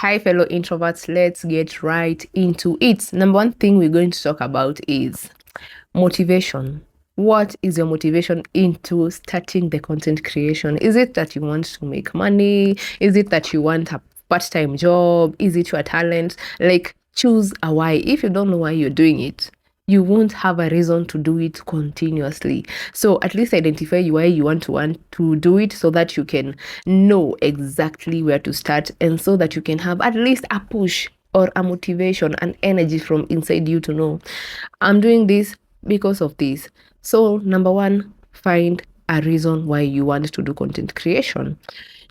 Hi, fellow introverts. Let's get right into it. Number one thing we're going to talk about is motivation. What is your motivation into starting the content creation? Is it that you want to make money? Is it that you want a part-time job? Is it your talent? Like, choose a why. If you don't know why you're doing it, you won't have a reason to do it continuously. So at least identify why you want to do it so that you can know exactly where to start, and so that you can have at least a push or a motivation and energy from inside you to know I'm doing this because of this. So number one, find a reason why you want to do content creation.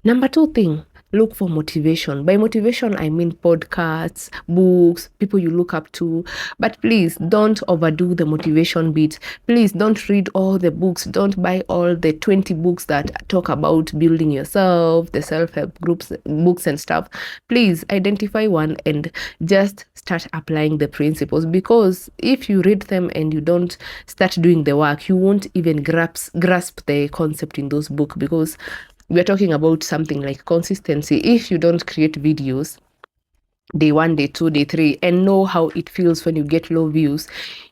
Number two thing, look for motivation. By motivation, I mean podcasts, books, people you look up to. But please don't overdo the motivation bit. Please don't read all the books. Don't buy all the 20 books that talk about building yourself, the self-help groups, books and stuff. Please identify one and just start applying the principles, because if you read them and you don't start doing the work, you won't even grasp the concept in those books, because we're talking about something like consistency. If you don't create videos day 1, day 2, day 3 and know how it feels when you get low views,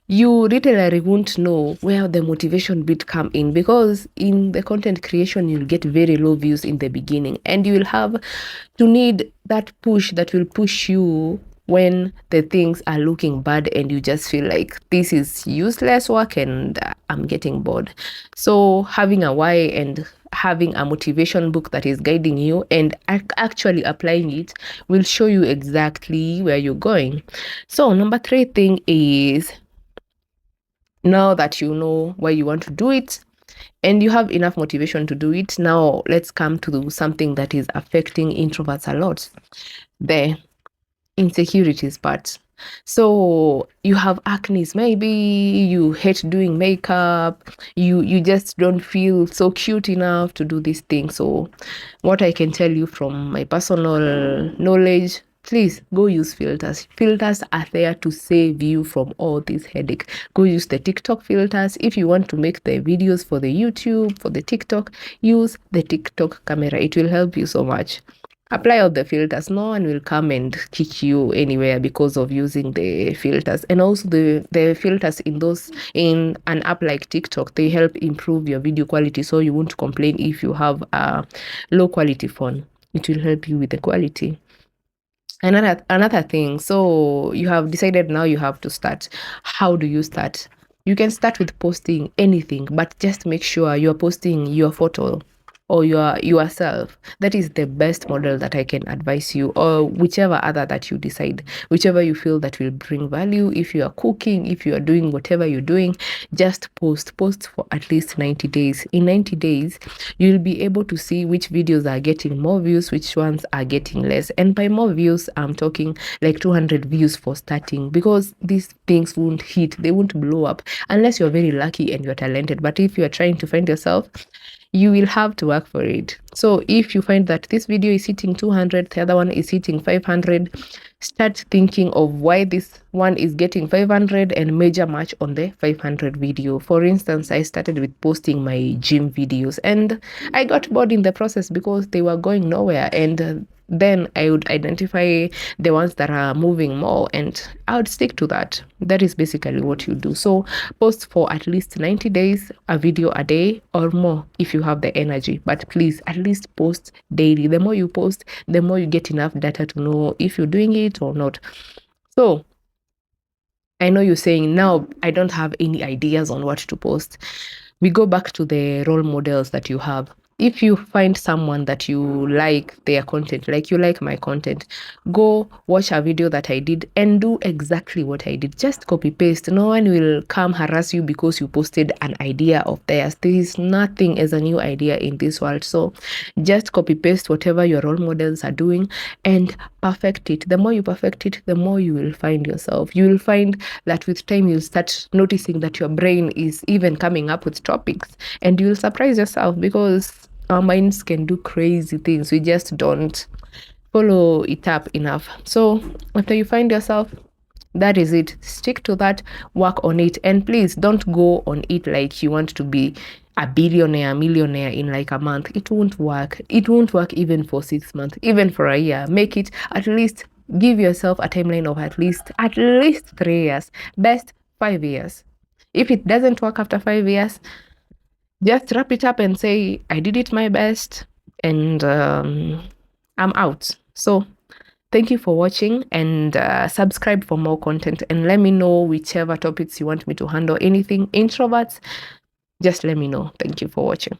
you literally won't know where the motivation bit come in, because in the content creation you'll get very low views in the beginning, and you will have to need that push that will push you when the things are looking bad and you just feel like this is useless work and I'm getting bored. So having a why and having a motivation book that is guiding you and actually applying it will show you exactly where you're going. So number 3 thing is, now that you know why you want to do it and you have enough motivation to do it, now let's come to something that is affecting introverts a lot, the insecurities part. So you have acne, maybe you hate doing makeup, you just don't feel so cute enough to do this thing. So what I can tell you from my personal knowledge, please go use filters. Filters are there to save you from all this headache. Go use the TikTok filters. If you want to make the videos for the YouTube, for the TikTok, use the TikTok camera. It will help you so much. Apply all the filters. No one will come and kick you anywhere because of using the filters. And also the filters in an app like TikTok, they help improve your video quality, so you won't complain if you have a low quality phone. It will help you with the quality. Another thing, so you have decided now you have to start. How do you start? You can start with posting anything, but just make sure you're posting your photo or yourself. That is the best model that I can advise you, or whichever other that you decide, whichever you feel that will bring value. If you are cooking, if you are doing whatever you're doing, just post for at least 90 days. In 90 days you'll be able to see which videos are getting more views, which ones are getting less. And by more views, I'm talking like 200 views for starting, because these things won't hit, they won't blow up unless you're very lucky and you're talented. But if you're trying to find yourself, you will have to work for it. So if you find that this video is hitting 200, the other one is hitting 500, start thinking of why this one is getting 500 and major match on the 500 video. For instance, I started with posting my gym videos and I got bored in the process because they were going nowhere, and then I would identify the ones that are moving more and I would stick to that. That is basically what you do. So post for at least 90 days, a video a day or more if you have the energy. But please, at least post daily. The more you post, the more you get enough data to know if you're doing it or not. So I know you're saying, now I don't have any ideas on what to post. We go back to the role models that you have. If you find someone that you like their content, like you like my content, go watch a video that I did and do exactly what I did. Just copy paste. No one will come harass you because you posted an idea of theirs. There is nothing as a new idea in this world. So just copy paste whatever your role models are doing and perfect it. The more you perfect it, the more you will find yourself. You will find that with time you'll start noticing that your brain is even coming up with topics, and you'll surprise yourself, because our minds can do crazy things. We just don't follow it up enough. So after you find yourself, that is it. Stick to that, work on it, and please don't go on it like you want to be a billionaire, millionaire in like a month. It won't work. It won't work even for 6 months, even for a year. Make it at least, give yourself a timeline of at least 3 years, best 5 years. If it doesn't work after 5 years, just wrap it up and say, I did it my best, and I'm out. So thank you for watching, and subscribe for more content, and let me know whichever topics you want me to handle. Anything introverts, just let me know. Thank you for watching.